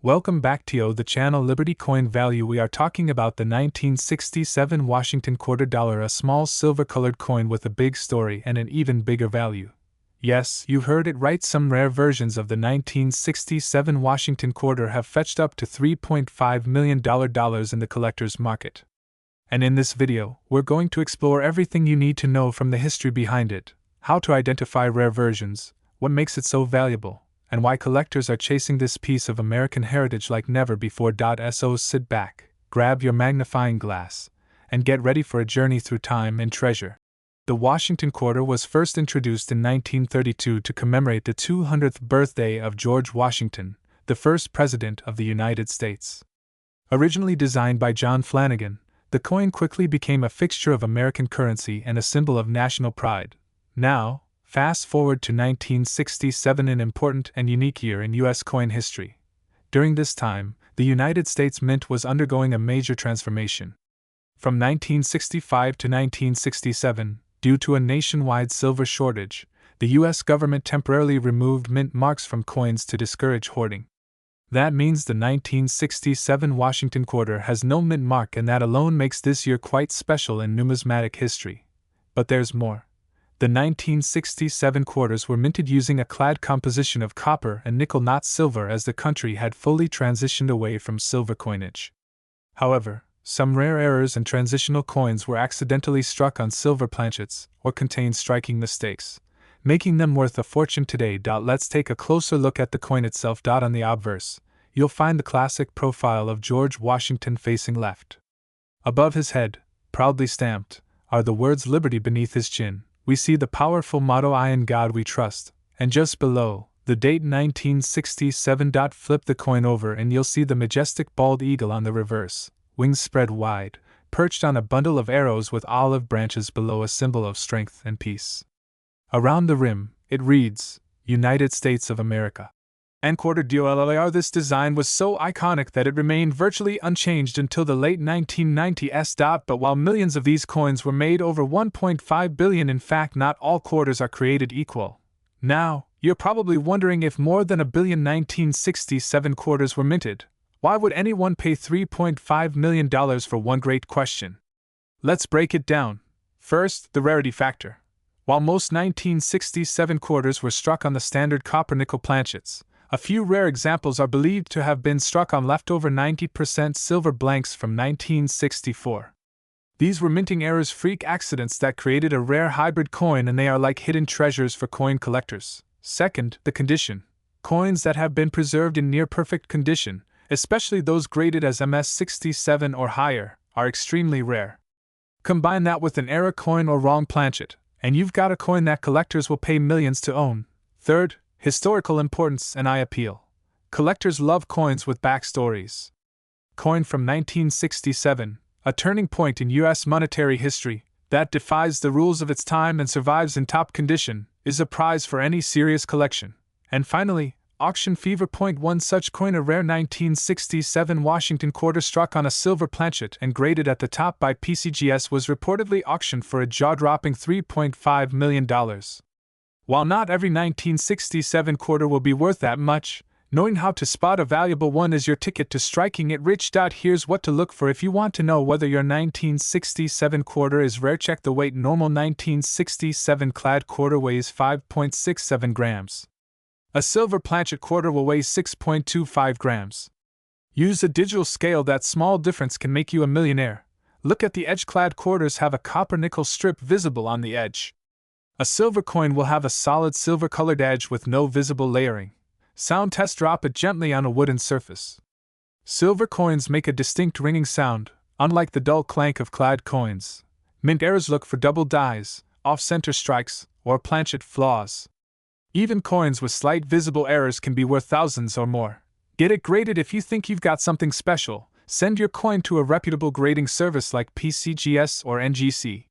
Welcome back to the channel Liberty Coin Value. We are talking about the 1967 Washington quarter dollar, a small silver-colored coin with a big story and an even bigger value. Yes, you've heard it right, some rare versions of the 1967 Washington quarter have fetched up to $3.5 million in the collector's market. And in this video, we're going to explore everything you need to know from the history behind it, how to identify rare versions, what makes it so valuable, and why collectors are chasing this piece of American heritage like never before. So sit back, grab your magnifying glass, and get ready for a journey through time and treasure. The Washington quarter was first introduced in 1932 to commemorate the 200th birthday of George Washington, the first president of the United States. Originally designed by John Flanagan, the coin quickly became a fixture of American currency and a symbol of national pride. Now, fast forward to 1967, an important and unique year in U.S. coin history. During this time, the United States Mint was undergoing a major transformation. From 1965 to 1967, due to a nationwide silver shortage, the U.S. government temporarily removed mint marks from coins to discourage hoarding. That means the 1967 Washington quarter has no mint mark, and that alone makes this year quite special in numismatic history. But there's more. The 1967 quarters were minted using a clad composition of copper and nickel, not silver, as the country had fully transitioned away from silver coinage. However, some rare errors and transitional coins were accidentally struck on silver planchets or contained striking mistakes, making them worth a fortune today. Let's take a closer look at the coin itself. On the obverse, you'll find the classic profile of George Washington facing left. Above his head, proudly stamped, are the words Liberty. Beneath his chin, we see the powerful motto, I in God we trust, and just below, the date 1967. Flip the coin over and you'll see the majestic bald eagle on the reverse, wings spread wide, perched on a bundle of arrows with olive branches below, a symbol of strength and peace. Around the rim, it reads, United States of America. And quarter dollar. This design was so iconic that it remained virtually unchanged until the late 1990s. But while millions of these coins were made, over 1.5 billion, in fact, not all quarters are created equal. Now, you're probably wondering, if more than a billion 1967 quarters were minted, why would anyone pay $3.5 million for one? Great question. Let's break it down. First, the rarity factor. While most 1967 quarters were struck on the standard copper-nickel planchets, a few rare examples are believed to have been struck on leftover 90% silver blanks from 1964. These were minting errors, freak accidents that created a rare hybrid coin, and they are like hidden treasures for coin collectors. Second, the condition. Coins that have been preserved in near-perfect condition, especially those graded as MS67 or higher, are extremely rare. Combine that with an error coin or wrong planchet, and you've got a coin that collectors will pay millions to own. Third, historical importance and eye appeal. Collectors love coins with backstories. Coin from 1967, a turning point in U.S. monetary history that defies the rules of its time and survives in top condition, is a prize for any serious collection. And finally, auction fever. One such coin, a rare 1967 Washington quarter struck on a silver planchet and graded at the top by PCGS, was reportedly auctioned for a jaw-dropping $3.5 million. While not every 1967 quarter will be worth that much, knowing how to spot a valuable one is your ticket to striking it rich. Here's what to look for if you want to know whether your 1967 quarter is rare. Check the weight. Normal 1967 clad quarter weighs 5.67 grams. A silver planchet quarter will weigh 6.25 grams. Use a digital scale. That small difference can make you a millionaire. Look at the edge. Clad quarters have a copper-nickel strip visible on the edge. A silver coin will have a solid silver-colored edge with no visible layering. Sound test. Drop it gently on a wooden surface. Silver coins make a distinct ringing sound, unlike the dull clank of clad coins. Mint errors. Look for double dies, off-center strikes, or planchet flaws. Even coins with slight visible errors can be worth thousands or more. Get it graded. If you think you've got something special, send your coin to a reputable grading service like PCGS or NGC.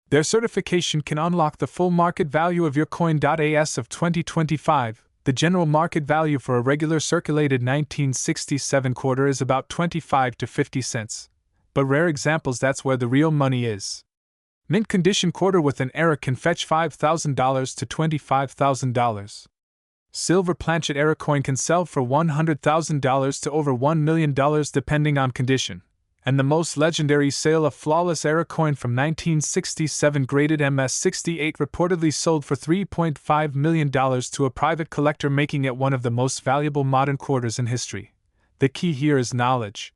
Their certification can unlock the full market value of your coin. As of 2025, the general market value for a regular circulated 1967 quarter is about 25 to 50 cents. But rare examples, that's where the real money is. Mint condition quarter with an error can fetch $5,000 to $25,000. Silver planchet era coin can sell for $100,000 to over $1 million depending on condition. And the most legendary sale, a flawless era coin from 1967 graded MS-68, reportedly sold for $3.5 million to a private collector, making it one of the most valuable modern quarters in history. The key here is knowledge.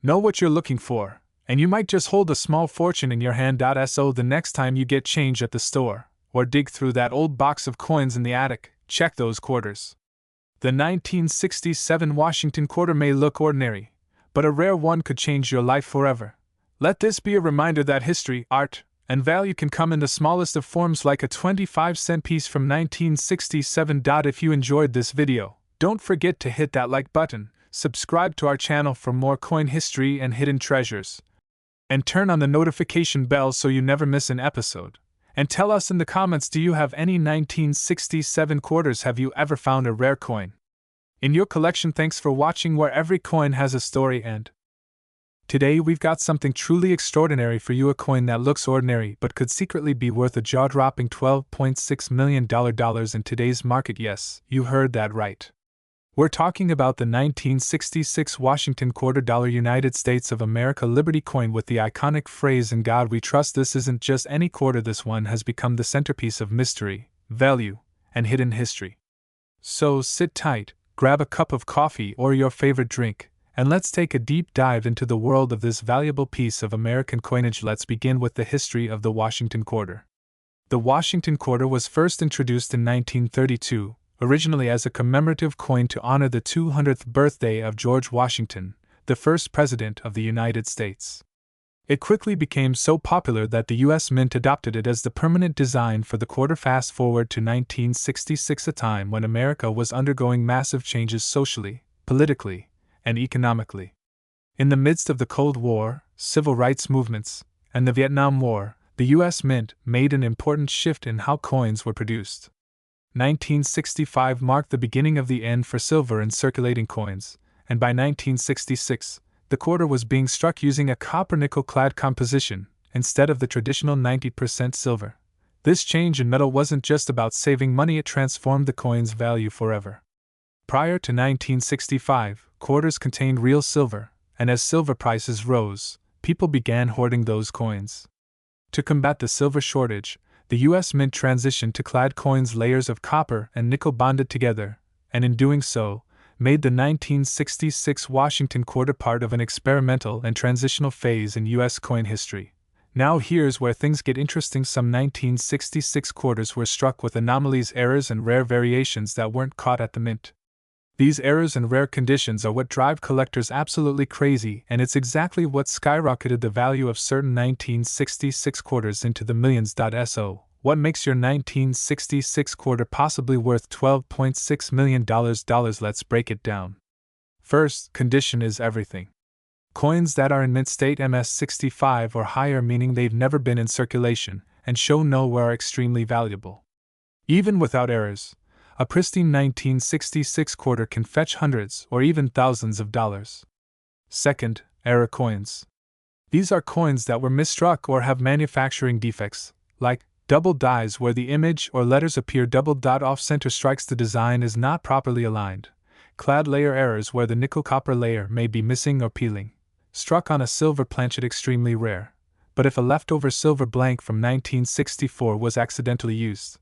Know what you're looking for, and you might just hold a small fortune in your hand. So the next time you get change at the store, or dig through that old box of coins in the attic, check those quarters. The 1967 Washington quarter may look ordinary, but a rare one could change your life forever. Let this be a reminder that history, art, and value can come in the smallest of forms, like a 25-cent piece from 1967. If you enjoyed this video, don't forget to hit that like button, subscribe to our channel for more coin history and hidden treasures, and turn on the notification bell so you never miss an episode. And tell us in the comments, do you have any 1967 quarters? Have you ever found a rare coin in your collection? Thanks for watching, where every coin has a story, and today we've got something truly extraordinary for you, a coin that looks ordinary but could secretly be worth a jaw-dropping $12.6 million in today's market. Yes, you heard that right. We're talking about the 1966 Washington $quarter United States of America Liberty coin with the iconic phrase, "In God We Trust." This isn't just any quarter, this one has become the centerpiece of mystery, value, and hidden history. So sit tight, grab a cup of coffee or your favorite drink, and let's take a deep dive into the world of this valuable piece of American coinage. Let's begin with the history of the Washington quarter. The Washington quarter was first introduced in 1932, originally as a commemorative coin to honor the 200th birthday of George Washington, the first president of the United States. It quickly became so popular that the U.S. Mint adopted it as the permanent design for the quarter. Fast forward to 1966, a time when America was undergoing massive changes socially, politically, and economically. In the midst of the Cold War, civil rights movements, and the Vietnam War, the U.S. Mint made an important shift in how coins were produced. 1965 marked the beginning of the end for silver in circulating coins, and by 1966, the quarter was being struck using a copper-nickel clad composition, instead of the traditional 90% silver. This change in metal wasn't just about saving money, it transformed the coin's value forever. Prior to 1965, quarters contained real silver, and as silver prices rose, people began hoarding those coins. To combat the silver shortage, the U.S. Mint transitioned to clad coins, layers of copper and nickel bonded together, and in doing so, made the 1966 Washington quarter part of an experimental and transitional phase in U.S. coin history. Now here's where things get interesting. Some 1966 quarters were struck with anomalies, errors, and rare variations that weren't caught at the mint. These errors and rare conditions are what drive collectors absolutely crazy, and it's exactly what skyrocketed the value of certain 1966 quarters into the millions. So, what makes your 1966 quarter possibly worth $12.6 million? Let's break it down. First, condition is everything. Coins that are in mint state, MS-65 or higher, meaning they've never been in circulation, and show no wear, are extremely valuable. Even without errors, a pristine 1966 quarter can fetch hundreds or even thousands of dollars. Second, error coins. These are coins that were misstruck or have manufacturing defects, like double dies where the image or letters appear double off center, strikes the design is not properly aligned. Clad layer errors where the nickel copper layer may be missing or peeling. Struck on a silver planchet, extremely rare. But if a leftover silver blank from 1964 was accidentally used,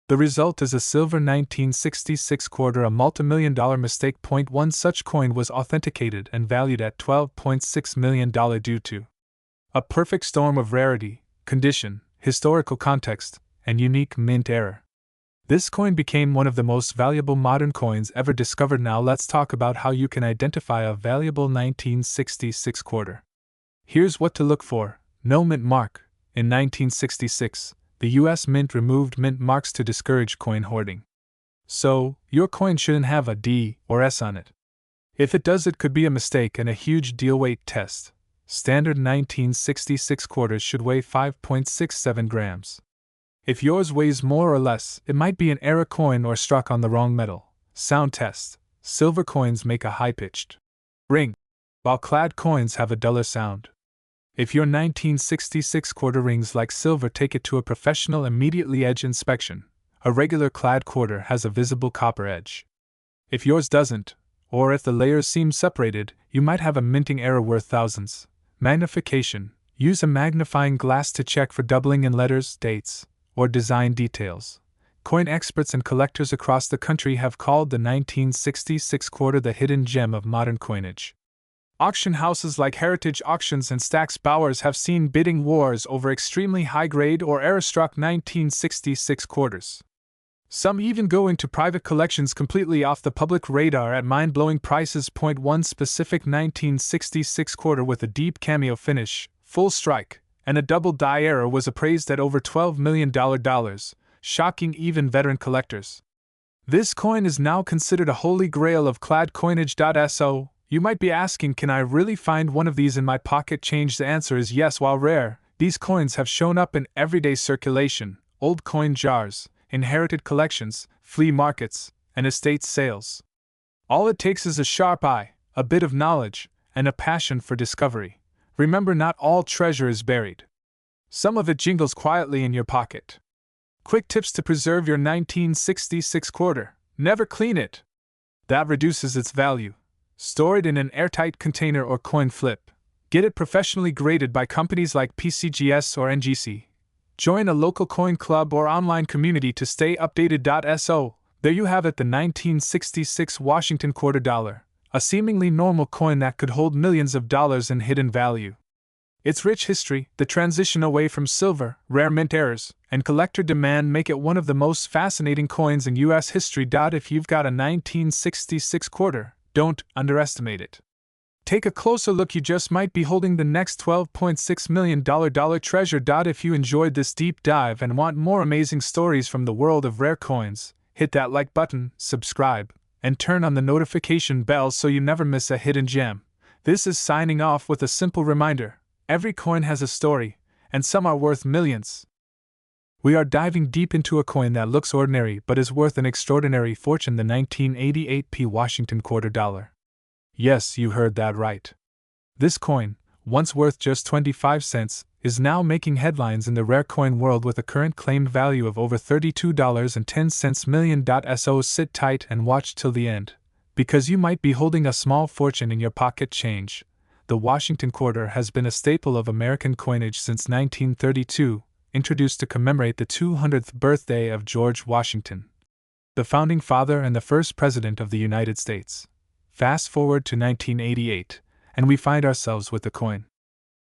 the result is a silver 1966 quarter, a multimillion-dollar mistake. One such coin was authenticated and valued at $12.6 million due to a perfect storm of rarity, condition, historical context, and unique mint error. This coin became one of the most valuable modern coins ever discovered. Now let's talk about how you can identify a valuable 1966 quarter. Here's what to look for. No mint mark. In 1966, the U.S. Mint removed mint marks to discourage coin hoarding. So, your coin shouldn't have a D or S on it. If it does, it could be a mistake and a huge deal. Weight test. Standard 1966 quarters should weigh 5.67 grams. If yours weighs more or less, it might be an error coin or struck on the wrong metal. Sound test. Silver coins make a high-pitched ring, while clad coins have a duller sound. If your 1966 quarter rings like silver, take it to a professional immediately. Edge inspection. A regular Clad quarter has a visible copper edge. If yours doesn't, or if the layers seem separated, you might have a minting error worth thousands. Magnification. Use a magnifying glass to check for doubling in letters, dates, or design details. Coin experts and collectors across the country have called the 1966 quarter the hidden gem of modern coinage. Auction houses like Heritage Auctions and Stack's Bowers have seen bidding wars over extremely high-grade or error-struck 1966 quarters. Some even go into private collections completely off the public radar at mind-blowing prices. One specific 1966 quarter with a deep cameo finish, full strike, and a double die error was appraised at over $12 million, shocking even veteran collectors. This coin is now considered a holy grail of Clad coinage. So, you might be asking, can I really find one of these in my pocket change? The answer is yes. While rare, these coins have shown up in everyday circulation, old coin jars, inherited collections, flea markets, and estate sales. All it takes is a sharp eye, a bit of knowledge, and a passion for discovery. Remember, not all treasure is buried. Some of it jingles quietly in your pocket. Quick tips to preserve your 1966 quarter. Never clean it. That reduces its value. Store it in an airtight container or coin flip. Get it professionally graded by companies like PCGS or NGC. Join a local coin club or online community to stay updated. So, there you have it, the 1966 Washington quarter dollar, a seemingly normal coin that could hold millions of dollars in hidden value. Its rich history, the transition away from silver, rare mint errors, and collector demand make it one of the most fascinating coins in U.S. history. If you've got a 1966 quarter, don't underestimate it. Take a closer look, you just might be holding the next $12.6 million treasure. If you enjoyed this deep dive and want more amazing stories from the world of rare coins, hit that like button, subscribe, and turn on the notification bell so you never miss a hidden gem. This is signing off with a simple reminder: every coin has a story, and some are worth millions. We are diving deep into a coin that looks ordinary but is worth an extraordinary fortune, the 1988 Washington quarter dollar. Yes, you heard that right. This coin, once worth just 25 cents, is now making headlines in the rare coin world with a current claimed value of over $32.10 million. So sit tight and watch till the end, because you might be holding a small fortune in your pocket change. The Washington quarter has been a staple of American coinage since 1932, introduced to commemorate the 200th birthday of George Washington, the founding father and the first president of the United States. Fast forward to 1988, and we find ourselves with a coin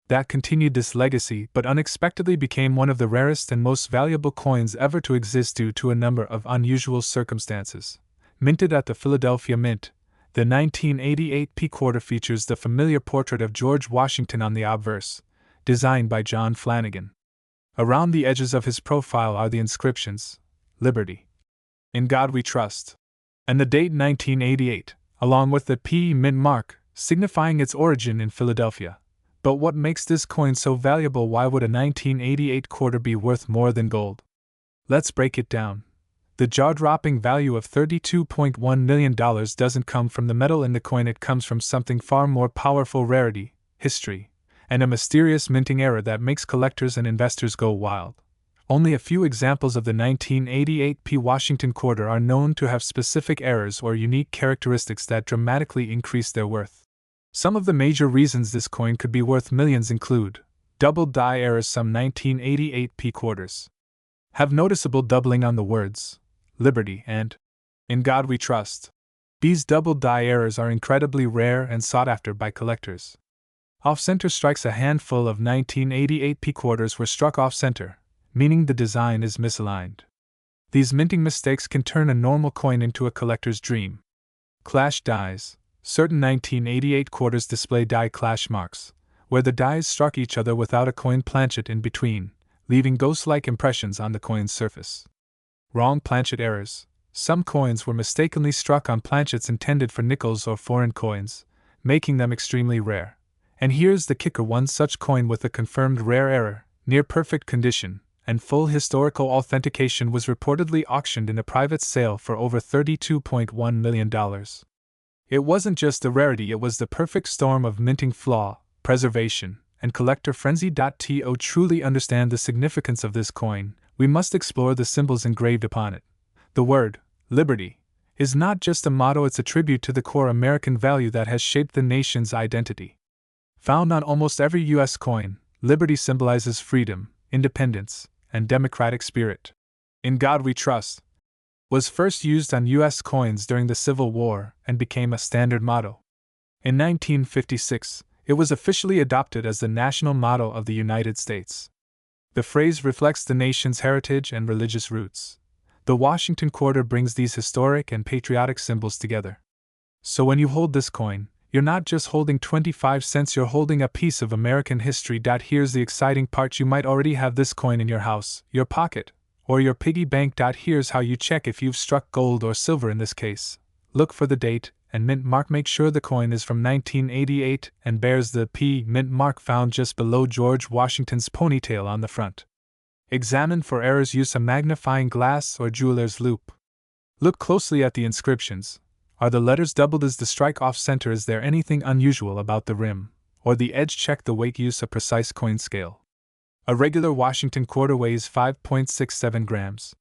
that continued this legacy but unexpectedly became one of the rarest and most valuable coins ever to exist due to a number of unusual circumstances. Minted at the Philadelphia Mint, the 1988 quarter features the familiar portrait of George Washington on the obverse, designed by John Flanagan. Around the edges of his profile are the inscriptions, "Liberty," "In God We Trust," and the date 1988, along with the P mint mark, signifying its origin in Philadelphia. But what makes this coin so valuable? Why would a 1988 quarter be worth more than gold? Let's break it down. The jaw-dropping value of $32.1 million doesn't come from the metal in the coin, it comes from something far more powerful: rarity, history, and a mysterious minting error that makes collectors and investors go wild. Only a few examples of the 1988 Washington quarter are known to have specific errors or unique characteristics that dramatically increase their worth. Some of the major reasons this coin could be worth millions include: double die errors. Some 1988 quarters have noticeable doubling on the words "Liberty" and "In God We Trust." These double die errors are incredibly rare and sought after by collectors. Off-center strikes. A handful of 1988 quarters were struck off-center, meaning the design is misaligned. These minting mistakes can turn a normal coin into a collector's dream. Clash dies. Certain 1988 quarters display die clash marks, where the dies struck each other without a coin planchet in between, leaving ghost-like impressions on the coin's surface. Wrong planchet errors. Some coins were mistakenly struck on planchets intended for nickels or foreign coins, making them extremely rare. And here's the kicker: one such coin with a confirmed rare error, near perfect condition, and full historical authentication was reportedly auctioned in a private sale for over $32.1 million. It wasn't just the rarity, it was the perfect storm of minting flaw, preservation, and collector frenzy. To truly understand the significance of this coin, we must explore the symbols engraved upon it. The word, liberty, is not just a motto, it's a tribute to the core American value that has shaped the nation's identity. Found on almost every U.S. coin, liberty symbolizes freedom, independence, and democratic spirit. In God We Trust was first used on U.S. coins during the Civil War and became a standard motto. In 1956, it was officially adopted as the national motto of the United States. The phrase reflects the nation's heritage and religious roots. The Washington quarter brings these historic and patriotic symbols together. So when you hold this coin, you're not just holding 25 cents, you're holding a piece of American history. Here's the exciting part: you might already have this coin in your house, your pocket, or your piggy bank. Here's how you check if you've struck gold or silver in this case. Look for the date and mint mark. Make sure the coin is from 1988 and bears the P mint mark found just below George Washington's ponytail on the front. Examine for errors. Use a magnifying glass or jeweler's loupe. Look closely at the inscriptions. Are the letters doubled? Is the strike off center? Is there anything unusual about the rim or the edge? Check the weight. Use a precise coin scale. A regular Washington quarter weighs 5.67 grams.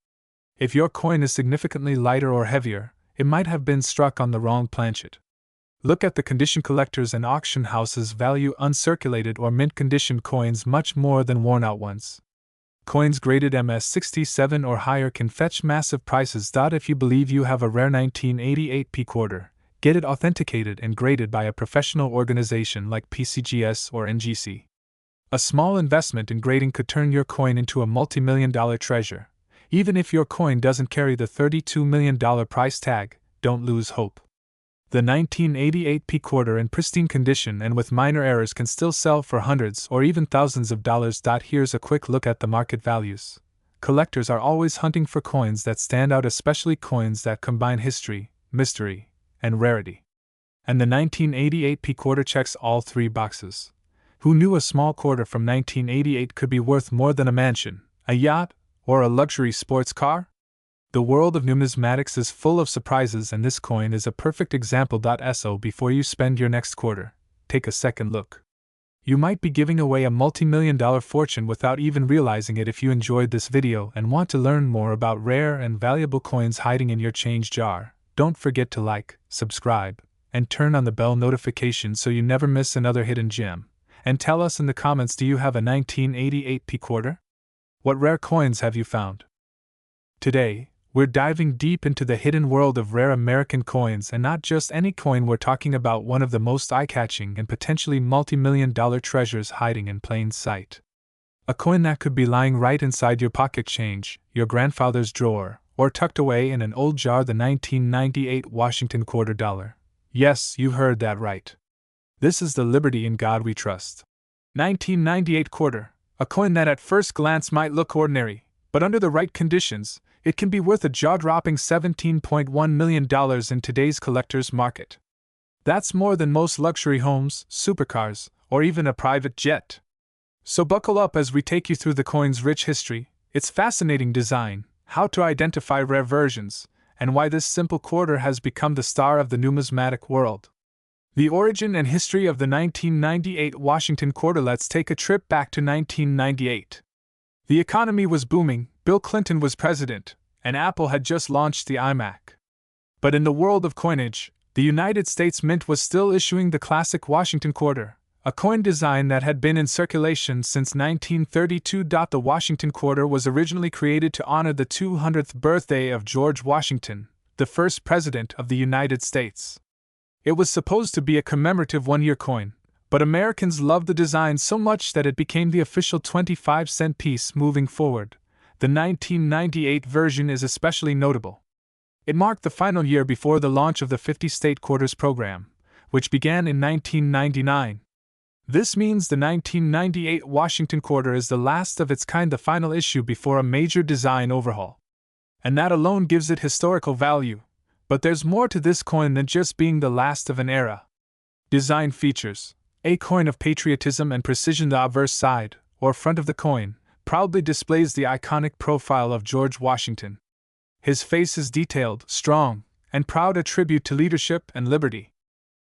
If your coin is significantly lighter or heavier, it might have been struck on the wrong planchet. Look at the condition. Collectors and auction houses value uncirculated or mint condition coins much more than worn out ones. Coins graded MS-67 or higher can fetch massive prices. If you believe you have a rare 1988 P quarter, get it authenticated and graded by a professional organization like PCGS or NGC. A small investment in grading could turn your coin into a multi-million-dollar treasure. Even if your coin doesn't carry the $32 million price tag, don't lose hope. The 1988 P quarter in pristine condition and with minor errors can still sell for hundreds or even thousands of dollars. Here's a quick look at the market values. Collectors are always hunting for coins that stand out, especially coins that combine history, mystery, and rarity. And the 1988 P quarter checks all three boxes. Who knew a small quarter from 1988 could be worth more than a mansion, a yacht, or a luxury sports car? The world of numismatics is full of surprises, and this coin is a perfect example. So before you spend your next quarter, take a second look. You might be giving away a multi-million-dollar fortune without even realizing it. If you enjoyed this video and want to learn more about rare and valuable coins hiding in your change jar, don't forget to like, subscribe, and turn on the bell notification so you never miss another hidden gem. And tell us in the comments, do you have a 1988 P quarter? What rare coins have you found? Today, we're diving deep into the hidden world of rare American coins, and not just any coin. We're talking about one of the most eye-catching and potentially multi-million-dollar treasures hiding in plain sight. A coin that could be lying right inside your pocket change, your grandfather's drawer, or tucked away in an old jar. The 1998 Washington quarter dollar. Yes, you heard that right. This is the Liberty in God We Trust 1998 quarter, a coin that at first glance might look ordinary, but under the right conditions, it can be worth a jaw-dropping $17.1 million in today's collector's market. That's more than most luxury homes, supercars, or even a private jet. So buckle up as we take you through the coin's rich history, its fascinating design, how to identify rare versions, and why this simple quarter has become the star of the numismatic world. The origin and history of the 1998 Washington quarter. Let's take a trip back to 1998. The economy was booming, Bill Clinton was president, and Apple had just launched the iMac. But in the world of coinage, the United States Mint was still issuing the classic Washington quarter, a coin design that had been in circulation since 1932. The Washington quarter was originally created to honor the 200th birthday of George Washington, the first president of the United States. It was supposed to be a commemorative one-year coin, but Americans loved the design so much that it became the official 25-cent piece moving forward. The 1998 version is especially notable. It marked the final year before the launch of the 50-state quarters program, which began in 1999. This means the 1998 Washington quarter is the last of its kind, the final issue before a major design overhaul. And that alone gives it historical value. But there's more to this coin than just being the last of an era. Design features: a coin of patriotism and precision. The obverse side, or front of the coin, proudly displays the iconic profile of George Washington. His face is detailed, strong, and proud, a tribute to leadership and liberty.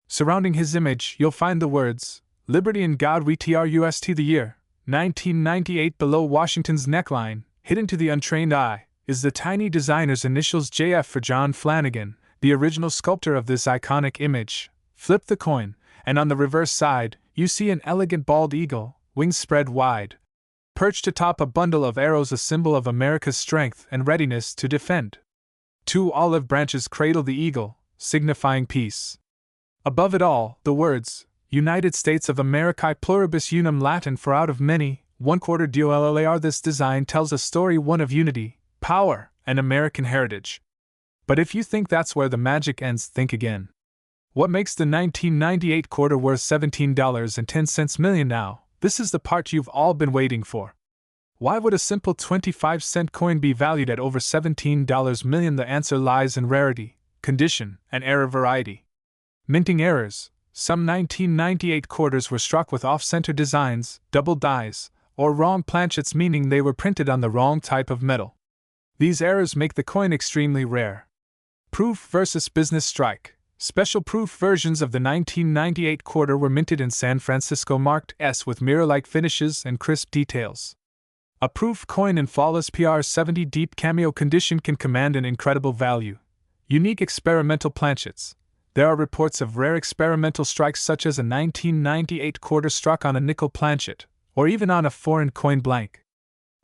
Surrounding his image, you'll find the words, "Liberty in God We Trust." The year, 1998, below Washington's neckline, hidden to the untrained eye, is the tiny designer's initials JF for John Flanagan, the original sculptor of this iconic image. Flip the coin, and on the reverse side, you see an elegant bald eagle, wings spread wide, perched atop a bundle of arrows, a symbol of America's strength and readiness to defend. 2 olive branches cradle the eagle, signifying peace. Above it all, the words, United States of Americae pluribus unum, Latin for out of many, 1/4 DOLLAR. This design tells a story, one of unity, power, and American heritage. But if you think that's where the magic ends, think again. What makes the 1998 quarter worth $17.10 million now? This is the part you've all been waiting for. Why would a simple 25-cent coin be valued at over $17 million? The answer lies in rarity, condition, and error variety. Minting errors. Some 1998 quarters were struck with off-center designs, double dies, or wrong planchets, meaning they were printed on the wrong type of metal. These errors make the coin extremely rare. Proof versus business strike. Special proof versions of the 1998 quarter were minted in San Francisco, marked S with mirror-like finishes and crisp details. A proof coin in flawless PR70 deep cameo condition can command an incredible value. Unique experimental planchets. There are reports of rare experimental strikes, such as a 1998 quarter struck on a nickel planchet, or even on a foreign coin blank.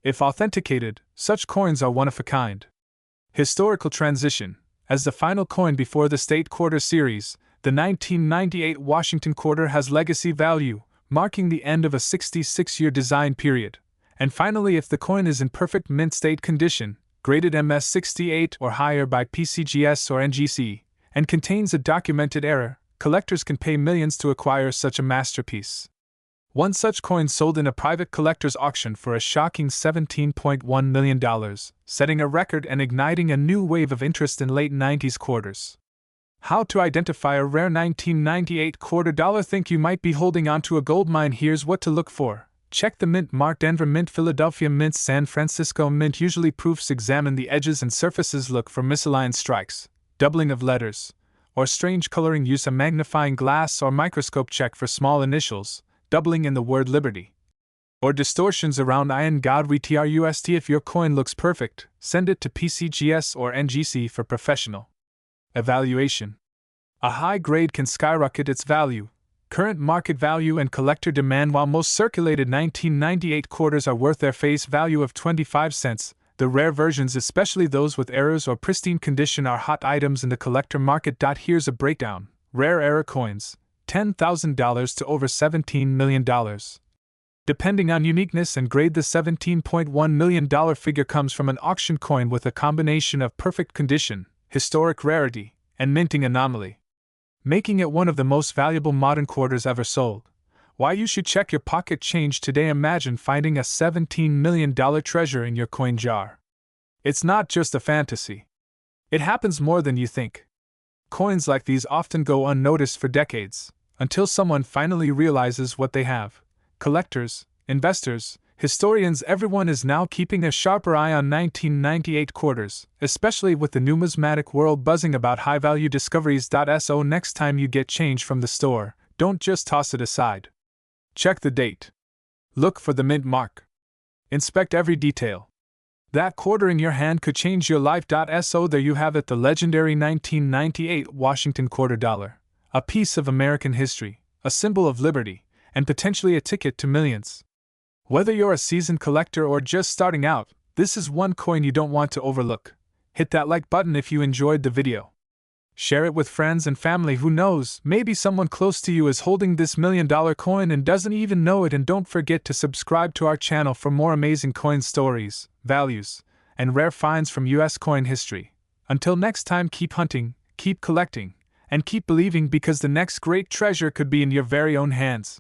If authenticated, such coins are one of a kind. Historical transition. As the final coin before the State Quarter series, the 1998 Washington Quarter has legacy value, marking the end of a 66-year design period. And finally, if the coin is in perfect mint state condition, graded MS68 or higher by PCGS or NGC, and contains a documented error, collectors can pay millions to acquire such a masterpiece. One such coin sold in a private collector's auction for a shocking $17.1 million, setting a record and igniting a new wave of interest in late 90s quarters. How to identify a rare 1998 quarter dollar? Think you might be holding onto a goldmine? Here's what to look for. Check the mint mark. Denver Mint, Philadelphia Mint, San Francisco Mint. Usually proofs. Examine the edges and surfaces. Look for misaligned strikes, doubling of letters, or strange coloring. Use a magnifying glass or microscope. Check for small initials, doubling in the word Liberty, or distortions around I and God we trust. If your coin looks perfect, send it to PCGS or NGC for professional evaluation. A high grade can skyrocket its value. Current market value and collector demand. While most circulated 1998 quarters are worth their face value of 25 cents, the rare versions, especially those with errors or pristine condition, are hot items in the collector market. Here's a breakdown. Rare error coins, $10,000 to over $17 million. Depending on uniqueness and grade, the $17.1 million figure comes from an auction coin with a combination of perfect condition, historic rarity, and minting anomaly, making it one of the most valuable modern quarters ever sold. Why you should check your pocket change today? Imagine finding a $17 million treasure in your coin jar. It's not just a fantasy. It happens more than you think. Coins like these often go unnoticed for decades, until someone finally realizes what they have. Collectors, investors, historians, everyone is now keeping a sharper eye on 1998 quarters, especially with the numismatic world buzzing about high-value discoveries. So next time you get change from the store, don't just toss it aside. Check the date. Look for the mint mark. Inspect every detail. That quarter in your hand could change your life. So there you have it, the legendary 1998 Washington quarter dollar. A piece of American history, a symbol of liberty, and potentially a ticket to millions. Whether you're a seasoned collector or just starting out, this is one coin you don't want to overlook. Hit that like button if you enjoyed the video. Share it with friends and family. Who knows, maybe someone close to you is holding this $1 million coin and doesn't even know it. And don't forget to subscribe to our channel for more amazing coin stories, values, and rare finds from US coin history. Until next time, keep hunting, keep collecting, and keep believing, because the next great treasure could be in your very own hands.